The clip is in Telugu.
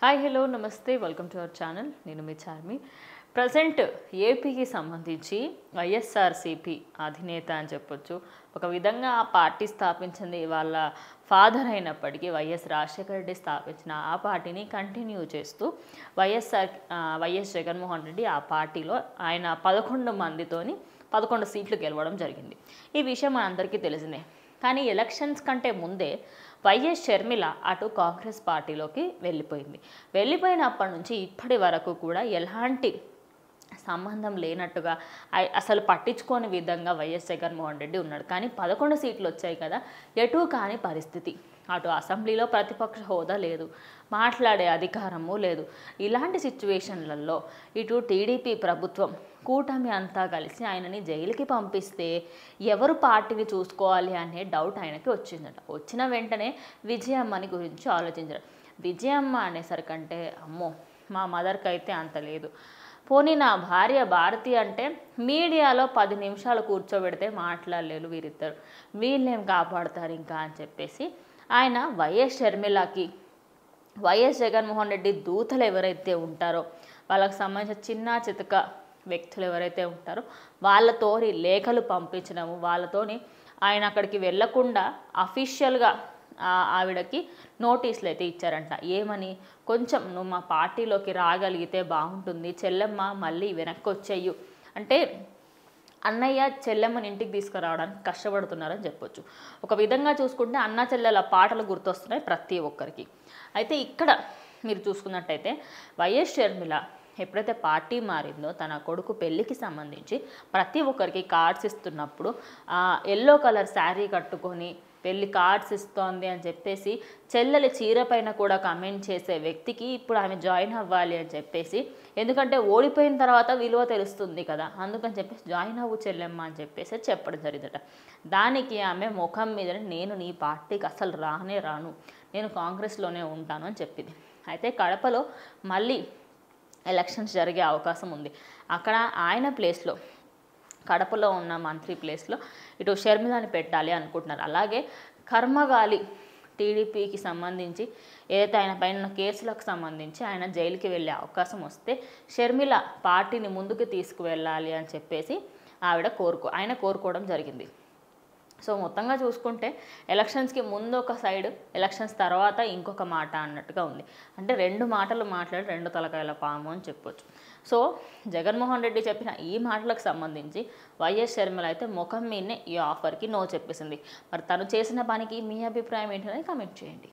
హాయ్ హలో నమస్తే వెల్కమ్ టు అవర్ ఛానల్. నేను మీ చార్మి. ప్రజెంట్ ఏపీకి సంబంధించి వైఎస్ఆర్సీపీ అధినేత అని చెప్పొచ్చు. ఒక విధంగా ఆ పార్టీ స్థాపించింది వాళ్ళ ఫాదర్ అయినప్పటికీ వైఎస్ రాజశేఖర రెడ్డి స్థాపించిన ఆ పార్టీని కంటిన్యూ చేస్తూ వైఎస్ జగన్మోహన్ రెడ్డి ఆ పార్టీలో ఆయన 11 మందితోని 11 సీట్లు గెలవడం జరిగింది. ఈ విషయం మనందరికీ తెలిసిందే. కానీ ఎలక్షన్స్ కంటే ముందే వైఎస్ షర్మిల అటు కాంగ్రెస్ పార్టీలోకి వెళ్ళిపోయినప్పటి నుంచి ఇప్పటి వరకు కూడా ఎలాంటి సంబంధం లేనట్టుగా అసలు పట్టించుకోని విధంగా వైఎస్ జగన్మోహన్ రెడ్డి ఉన్నాడు. కానీ 11 సీట్లు వచ్చాయి కదా, ఎటు కాని పరిస్థితి. అటు అసెంబ్లీలో ప్రతిపక్ష హోదా లేదు, మాట్లాడే అధికారము లేదు. ఇలాంటి సిచ్యువేషన్లలో ఇటు టీడీపీ ప్రభుత్వం కూటమి అంతా కలిసి ఆయనని జైలుకి పంపిస్తే ఎవరు పార్టీని చూసుకోవాలి అనే డౌట్ ఆయనకి వచ్చిందట. వచ్చిన వెంటనే విజయమ్మని గురించి ఆలోచించారు. విజయమ్మ అనేసరికంటే అమ్మో మా మదర్కి అయితే అంత లేదు, పోనీ నా భార్య భారతి అంటే మీడియాలో 10 నిమిషాలు కూర్చోబెడితే మాట్లాడలేరు వీరిద్దరు, వీళ్ళేం కాపాడుతారు ఇంకా అని చెప్పేసి ఆయన వైఎస్ షర్మిలకి వైఎస్ జగన్మోహన్ రెడ్డి దూతలు ఎవరైతే ఉంటారో వాళ్ళకి సంబంధించిన చిన్న చితక వ్యక్తులు ఎవరైతే ఉంటారో వాళ్ళతోని లేఖలు పంపించడము, వాళ్ళతోని ఆయన అక్కడికి వెళ్లకుండా అఫీషియల్గా ఆవిడకి నోటీసులు అయితే ఇచ్చారంట. ఏమని, కొంచెం నువ్వు మా పార్టీలోకి రాగలిగితే బాగుంటుంది, చెల్లెమ్మ మళ్ళీ వెనక్కి వచ్చేయు అంటే అన్నయ్య చెల్లెమ్మని ఇంటికి తీసుకురావడానికి కష్టపడుతున్నారని చెప్పొచ్చు. ఒక విధంగా చూసుకుంటే అన్న చెల్లెల పాటలు గుర్తొస్తున్నాయి ప్రతి ఒక్కరికి. అయితే ఇక్కడ మీరు చూసుకున్నట్టయితే వైఎస్ షర్మిల ఎప్పుడైతే పార్టీ మారిందో తన కొడుకు పెళ్ళికి సంబంధించి ప్రతి ఒక్కరికి కార్డ్స్ ఇస్తున్నప్పుడు ఎల్లో కలర్ శారీ కట్టుకొని పెళ్ళి కార్డ్స్ ఇస్తోంది అని చెప్పేసి చెల్లెలి చీర పైన కూడా కమెంట్ చేసే వ్యక్తికి ఇప్పుడు ఆమె జాయిన్ అవ్వాలి అని చెప్పేసి, ఎందుకంటే ఓడిపోయిన తర్వాత విలువ తెలుస్తుంది కదా, అందుకని చెప్పేసి జాయిన్ అవ్వు చెల్లెమ్మ అని చెప్పేసి చెప్పడం జరిగిందట. దానికి ఆమె ముఖం మీద నేను నీ పార్టీకి అసలు రాను, నేను కాంగ్రెస్లోనే ఉంటాను అని చెప్పింది. అయితే కడపలో మళ్ళీ ఎలక్షన్స్ జరిగే అవకాశం ఉంది. అక్కడ ఆయన ప్లేస్లో కడపలో ఉన్న మంత్రి ప్లేస్లో ఇటు షర్మిలని పెట్టాలి అనుకుంటున్నారు. అలాగే కర్మగాలి టీడీపీకి సంబంధించి ఏదైతే ఆయన పైన కేసులకు సంబంధించి ఆయన జైలుకి వెళ్ళే అవకాశం వస్తే షర్మిల పార్టీని ముందుకు తీసుకువెళ్ళాలి అని చెప్పేసి ఆయన కోరుకోవడం జరిగింది. సో మొత్తంగా చూసుకుంటే ఎలక్షన్స్కి ముందు ఒక సైడ్, ఎలక్షన్స్ తర్వాత ఇంకొక మాట అన్నట్టుగా ఉంది. అంటే 2 మాటలు మాట్లాడి 2 తలకాయల పాము అని చెప్పొచ్చు. సో జగన్మోహన్ రెడ్డి చెప్పిన ఈ మాటలకు సంబంధించి వైఎస్ షర్మిల అయితే ముఖం మీదనే ఈ ఆఫర్కి నో చెప్పేసింది. మరి తను చేసిన పనికి మీ అభిప్రాయం ఏంటనేది కామెంట్ చేయండి.